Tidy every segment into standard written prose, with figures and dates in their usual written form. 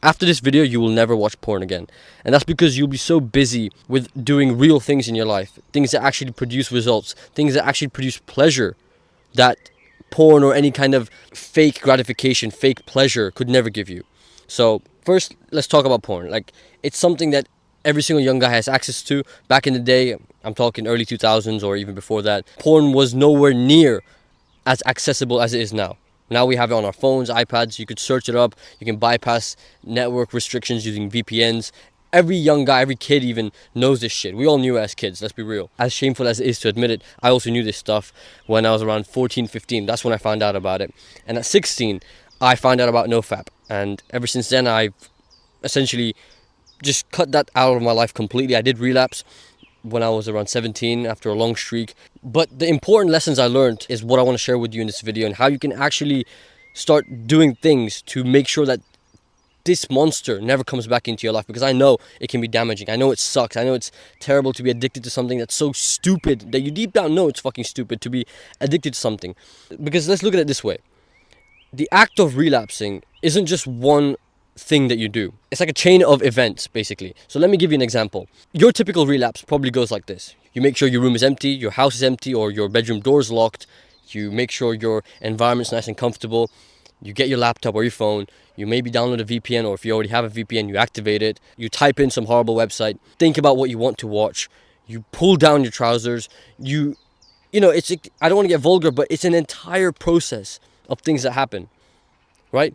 After this video, you will never watch porn again. And that's because you'll be so busy with doing real things in your life, things that actually produce results, things that actually produce pleasure, that porn or any kind of fake gratification, fake pleasure could never give you. So first, let's talk about porn. Like, it's something that every single young guy has access to. Back in the day, I'm talking early 2000s or even before that, porn was nowhere near as accessible as it is now. Now we have it on our phones, iPads. You could search it up. You can bypass network restrictions using VPNs. Every young guy, every kid even knows this shit. We all knew it as kids, let's be real. As shameful as it is to admit it, I also knew this stuff when I was around 14, 15. That's when I found out about it. And at 16, I found out about NoFap. And ever since then, I've essentially just cut that out of my life completely. I did relapse when I was around 17 after a long streak. But the important lessons I learned is what I want to share with you in this video, and how you can actually start doing things to make sure that this monster never comes back into your life, because I know it can be damaging. I know it sucks. I know it's terrible to be addicted to something that's so stupid that you deep down know it's fucking stupid to be addicted to something. Because let's look at it this way. The act of relapsing isn't just one thing that you do. It's like a chain of events, basically. So let me give you an example. Your typical relapse probably goes like this. You make sure your room is empty, your house is empty, or your bedroom door is locked. You make sure your environment's nice and comfortable. You get your laptop or your phone. You maybe download a VPN, or if you already have a VPN, you activate it. You type in some horrible website. Think about what you want to watch. You pull down your trousers. You know, I don't want to get vulgar, but it's an entire process of things that happen, right?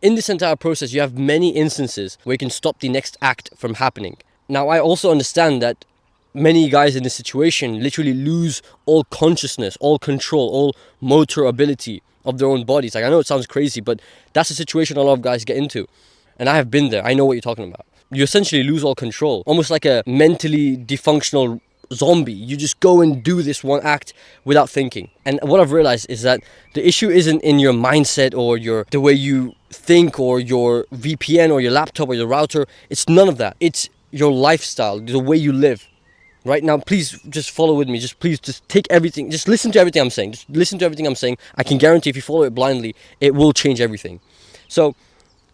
In this entire process, you have many instances where you can stop the next act from happening. Now, I also understand that many guys in this situation literally lose all consciousness, all control, all motor ability of their own bodies. Like, I know it sounds crazy, but that's a situation a lot of guys get into. And I have been there. I know what you're talking about. You essentially lose all control, almost like a mentally dysfunctional zombie. You just go and do this one act without thinking. And what I've realized is that the issue isn't in your mindset or the way you think or your VPN or your laptop or your router. It's none of that. It's your lifestyle, the way you live. Right now, please just follow with me. Just take everything. Just listen to everything I'm saying. Just listen to everything I'm saying. I can guarantee if you follow it blindly, it will change everything. So,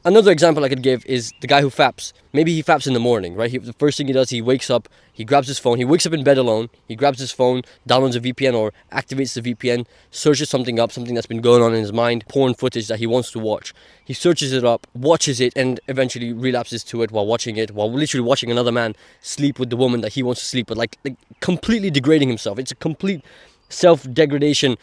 another example I could give is the guy who faps. Maybe he faps in the morning, right? The first thing he does, he wakes up, he grabs his phone, he wakes up in bed alone, he grabs his phone, downloads a VPN or activates the VPN, searches something up, something that's been going on in his mind, porn footage that he wants to watch. He searches it up, watches it, and eventually relapses to it while watching it, while literally watching another man sleep with the woman that he wants to sleep with, like completely degrading himself. It's a complete self-degradation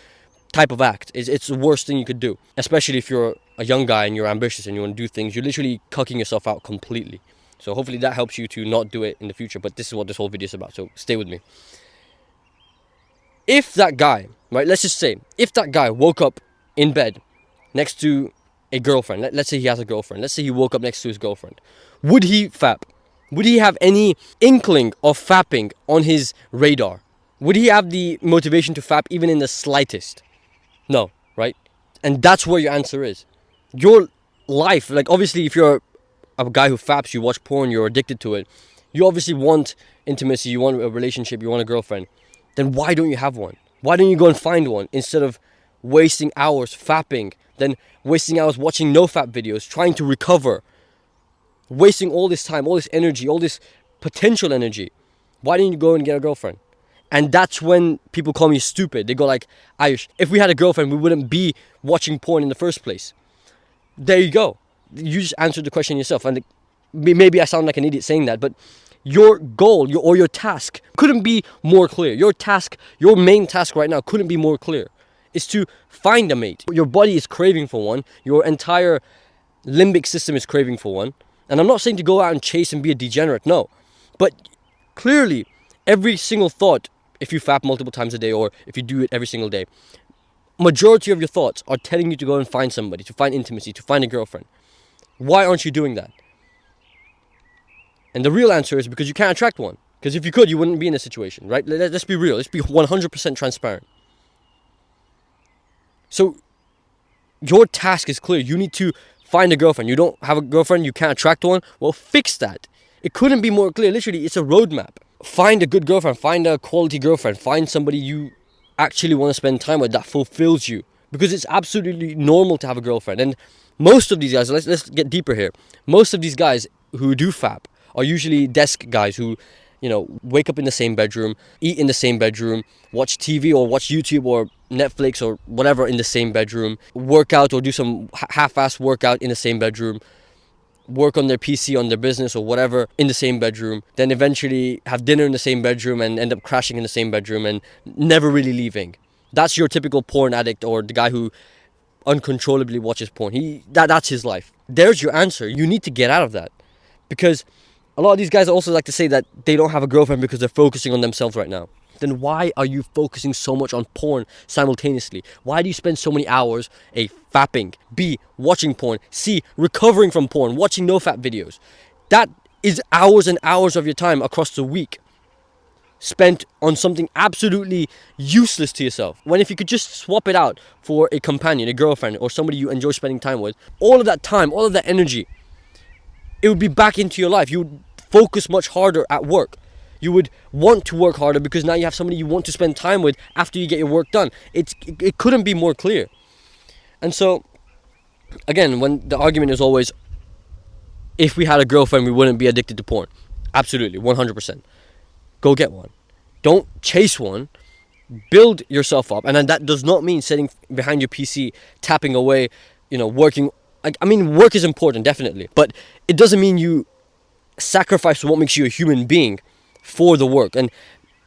type of act. It's the worst thing you could do, especially if you're a young guy and you're ambitious and you want to do things. You're literally cucking yourself out completely. So hopefully that helps you to not do it in the future. But this is what this whole video is about, so stay with me. If that guy, right, let's just say, if that guy woke up in bed next to a girlfriend, let's say he has a girlfriend, let's say he woke up next to his girlfriend, would he fap? Would he have any inkling of fapping on his radar? Would he have the motivation to fap even in the slightest? No, right? And that's where your answer is. Your life, like, obviously if you're a guy who faps, you watch porn, you're addicted to it, you obviously want intimacy, you want a relationship, you want a girlfriend. Then why don't you have one? Why don't you go and find one instead of wasting hours fapping, then wasting hours watching NoFap videos, trying to recover, wasting all this time, all this energy, all this potential energy? Why didn't you go and get a girlfriend? And that's when people call me stupid. They go like, Ayush, if we had a girlfriend, we wouldn't be watching porn in the first place. There you go. You just answered the question yourself. And maybe I sound like an idiot saying that, but your goal or your task couldn't be more clear. Your task, your main task right now couldn't be more clear. It's to find a mate. Your body is craving for one. Your entire limbic system is craving for one. And I'm not saying to go out and chase and be a degenerate, no. But clearly, every single thought, if you fap multiple times a day or if you do it every single day, majority of your thoughts are telling you to go and find somebody, to find intimacy, to find a girlfriend. Why aren't you doing that? And the real answer is because you can't attract one. Because if you could, you wouldn't be in this situation, right? Let's be real. Let's be 100% transparent. So your task is clear. You need to find a girlfriend. You don't have a girlfriend, you can't attract one. Well, fix that. It couldn't be more clear. Literally, it's a roadmap. Find a good girlfriend. Find a quality girlfriend. Find somebody you actually want to spend time with that fulfills you. Because it's absolutely normal to have a girlfriend. And Most of these guys, let's get deeper here. Most of these guys who do fap are usually desk guys who, wake up in the same bedroom, eat in the same bedroom, watch TV or watch YouTube or Netflix or whatever in the same bedroom, work out or do some half-ass workout in the same bedroom, work on their PC, on their business or whatever in the same bedroom, then eventually have dinner in the same bedroom and end up crashing in the same bedroom and never really leaving. That's your typical porn addict, or the guy who uncontrollably watches porn. That's his life. There's your answer. You need to get out of that, because a lot of these guys also like to say that they don't have a girlfriend because they're focusing on themselves right now. Then why are you focusing so much on porn simultaneously? Why do you spend so many hours A, fapping, B, watching porn, C, recovering from porn, watching NoFap videos? That is hours and hours of your time across the week spent on something absolutely useless to yourself. When if you could just swap it out for a companion, a girlfriend, or somebody you enjoy spending time with, all of that time, all of that energy, it would be back into your life. You would focus much harder at work. You would want to work harder because now you have somebody you want to spend time with after you get your work done. It couldn't be more clear. And so, again, when the argument is always, if we had a girlfriend, we wouldn't be addicted to porn. Absolutely, 100%. Go get one. Don't chase one. Build yourself up. And that does not mean sitting behind your PC, tapping away, working. I mean, work is important, definitely. But it doesn't mean you sacrifice what makes you a human being for the work. And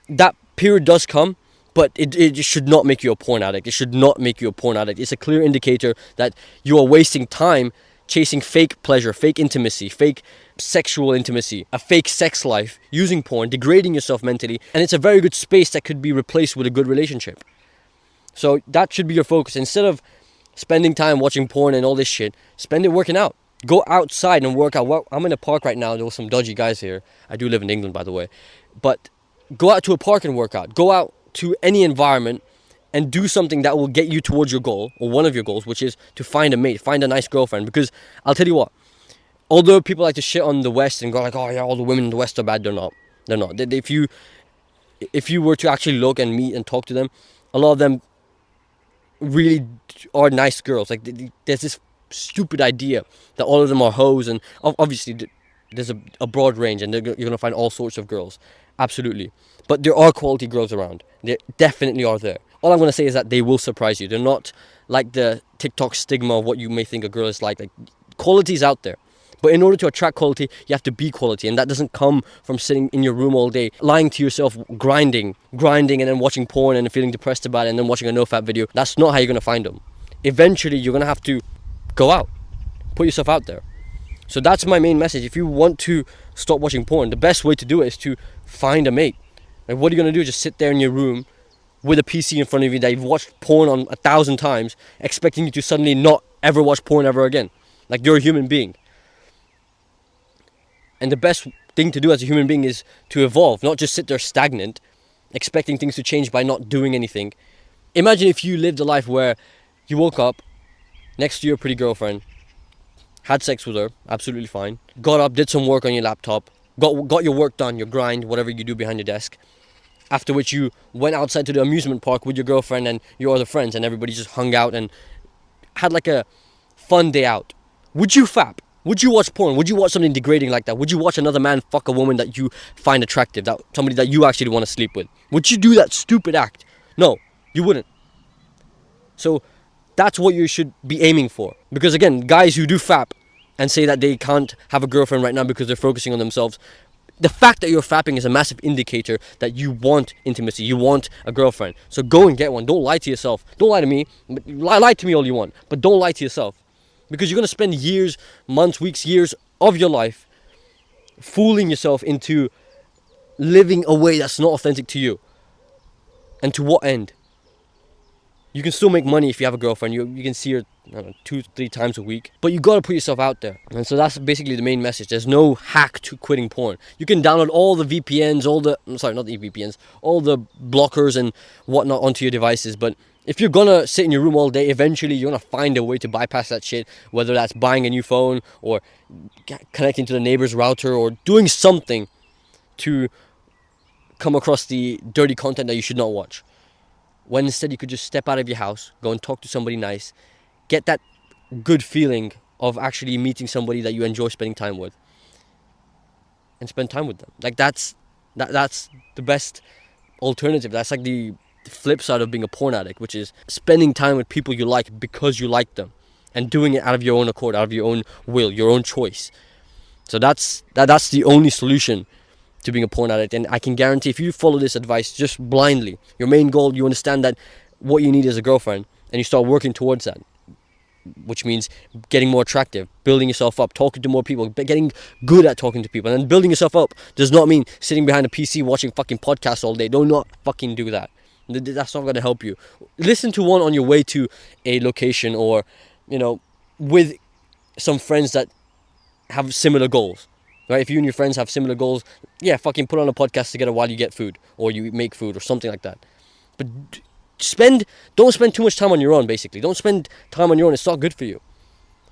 that period does come, but it should not make you a porn addict. It should not make you a porn addict. It's a clear indicator that you are wasting time chasing fake pleasure, fake intimacy, fake sexual intimacy, a fake sex life, using porn, degrading yourself mentally. And it's a very good space that could be replaced with a good relationship. So that should be your focus. Instead of spending time watching porn and all this shit, spend it working out. Go outside and work out. Well, I'm in a park right now. There were some dodgy guys here. I do live in England, by the way. But go out to a park and work out. Go out to any environment and do something that will get you towards your goal, or one of your goals, which is to find a mate, find a nice girlfriend. Because I'll tell you what, although people like to shit on the West and go like, oh yeah, all the women in the West are bad, they're not. They're not. If you were to actually look and meet and talk to them, a lot of them really are nice girls. Like, there's this stupid idea that all of them are hoes, and obviously there's a broad range, and you're going to find all sorts of girls. Absolutely. But there are quality girls around. They definitely are there. All I'm going to say is that they will surprise you. They're not like the TikTok stigma of what you may think a girl is like. Like, quality is out there. But in order to attract quality, you have to be quality. And that doesn't come from sitting in your room all day, lying to yourself, grinding, and then watching porn and feeling depressed about it, and then watching a NoFap video. That's not how you're going to find them. Eventually, you're going to have to go out. Put yourself out there. So that's my main message. If you want to stop watching porn, the best way to do it is to find a mate. Like, what are you going to do? Just sit there in your room with a PC in front of you that you've watched porn on 1,000 times, expecting you to suddenly not ever watch porn ever again. Like, you're a human being. And the best thing to do as a human being is to evolve, not just sit there stagnant, expecting things to change by not doing anything. Imagine if you lived a life where you woke up next to your pretty girlfriend, had sex with her, absolutely fine, got up, did some work on your laptop, got your work done, your grind, whatever you do behind your desk, after which you went outside to the amusement park with your girlfriend and your other friends, and everybody just hung out and had like a fun day out. Would you fap? Would you watch porn? Would you watch something degrading like that? Would you watch another man fuck a woman that you find attractive, that somebody that you actually want to sleep with? Would you do that stupid act? No, you wouldn't. So that's what you should be aiming for. Because again, guys who do fap and say that they can't have a girlfriend right now because they're focusing on themselves, the fact that you're fapping is a massive indicator that you want intimacy, you want a girlfriend. So go and get one. Don't lie to yourself. Don't lie to me. Lie to me all you want, but don't lie to yourself. Because you're going to spend years, months, weeks, years of your life fooling yourself into living a way that's not authentic to you. And to what end? You can still make money if you have a girlfriend. You can see her, I don't know, 2-3 times a week. But you got to put yourself out there. And so that's basically the main message. There's no hack to quitting porn. You can download all the VPNs, all the blockers and whatnot onto your devices. But if you're going to sit in your room all day, eventually you're going to find a way to bypass that shit. Whether that's buying a new phone or connecting to the neighbor's router or doing something to come across the dirty content that you should not watch. When instead you could just step out of your house, go and talk to somebody nice, get that good feeling of actually meeting somebody that you enjoy spending time with, and spend time with them. Like that's the best alternative. That's like the flip side of being a porn addict, which is spending time with people you like because you like them, and doing it out of your own accord, out of your own will, your own choice. So that's the only solution to being a porn addict. And I can guarantee, if you follow this advice just blindly, your main goal, you understand that what you need is a girlfriend, and you start working towards that, which means getting more attractive, building yourself up, talking to more people, getting good at talking to people. And building yourself up does not mean sitting behind a PC watching fucking podcasts all day. Do not fucking do that. That's not going to help you. Listen to one on your way to a location, or, you know, with some friends that have similar goals, right? If you and your friends have similar goals, yeah, fucking put on a podcast together while you get food, or you make food, or something like that. But don't spend too much time on your own, basically. Don't spend time on your own. It's not good for you.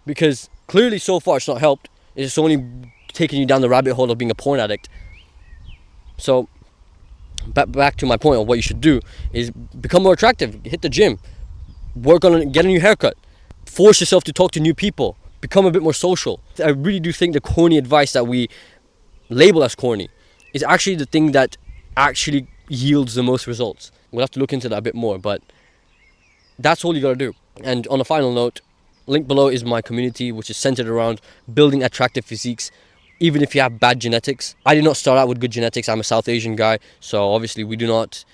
Because clearly so far it's not helped. It's only taking you down the rabbit hole of being a porn addict. So back to my point of what you should do is become more attractive, hit the gym, work on get a new haircut, force yourself to talk to new people, become a bit more social. I really do think the corny advice that we label as corny is actually the thing that actually yields the most results. We'll have to look into that a bit more, but that's all you gotta do. And on a final note, link below is my community, which is centered around building attractive physiques, even if you have bad genetics. I did not start out with good genetics. I'm a South Asian guy, so obviously we don't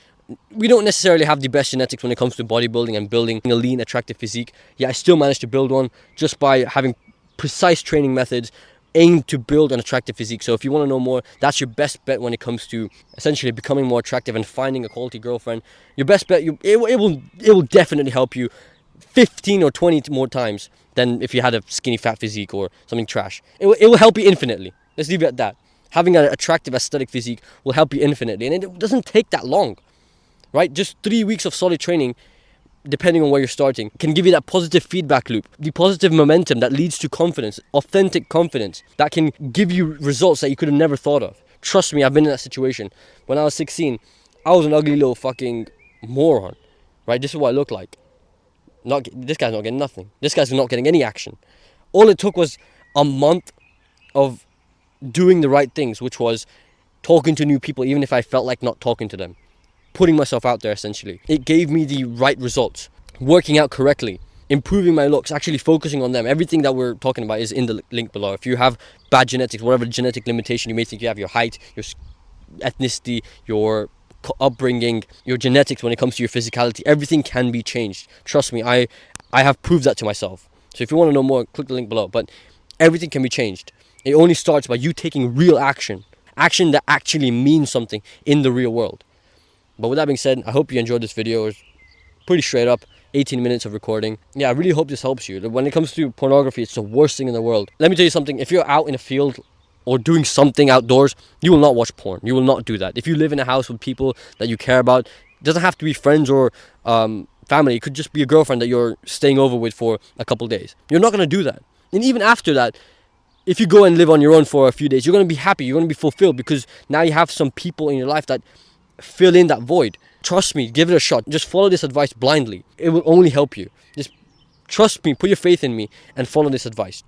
necessarily have the best genetics when it comes to bodybuilding and building a lean, attractive physique. Yeah, I still managed to build one just by having precise training methods aimed to build an attractive physique. So if you want to know more, that's your best bet when it comes to essentially becoming more attractive and finding a quality girlfriend. Your best bet, it will definitely help you 15 or 20 more times than if you had a skinny fat physique or something trash. It will help you infinitely. Let's leave it at that. Having an attractive aesthetic physique will help you infinitely, and it doesn't take that long, right? Just 3 weeks of solid training, depending on where you're starting, can give you that positive feedback loop, the positive momentum that leads to confidence, authentic confidence, that can give you results that you could have never thought of. Trust me, I've been in that situation. When I was 16, I was an ugly little fucking moron, right? This is what I look like. This guy's not getting nothing. This guy's not getting any action. All it took was a month of doing the right things, which was talking to new people, even if I felt like not talking to them. Putting myself out there, essentially. It gave me the right results. Working out correctly, improving my looks, actually focusing on them. Everything that we're talking about is in the link below. If you have bad genetics, whatever genetic limitation you may think you have, your height, your ethnicity, your upbringing, your genetics when it comes to your physicality, everything can be changed. Trust me, I have proved that to myself. So if you want to know more, click the link below. But everything can be changed. It only starts by you taking real action that actually means something in the real world. But with that being said, I hope you enjoyed this video. It was pretty straight up, 18 minutes of recording. Yeah, I really hope this helps you. When it comes to pornography, it's the worst thing in the world. Let me tell you something. If you're out in a field or doing something outdoors, you will not watch porn. You will not do that. If you live in a house with people that you care about, it doesn't have to be friends or family. It could just be a girlfriend that you're staying over with for a couple days. You're not going to do that. And even after that, if you go and live on your own for a few days, you're going to be happy. You're going to be fulfilled because now you have some people in your life that fill in that void. Trust me, give it a shot. Just follow this advice blindly. It will only help you. Just trust me, put your faith in me and follow this advice.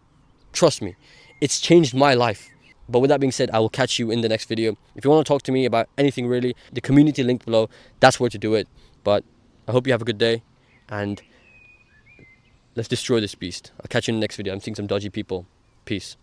Trust me, it's changed my life. But with that being said, I will catch you in the next video. If you want to talk to me about anything really, the community link below, that's where to do it. But I hope you have a good day, and let's destroy this beast. I'll catch you in the next video. I'm seeing some dodgy people. Peace.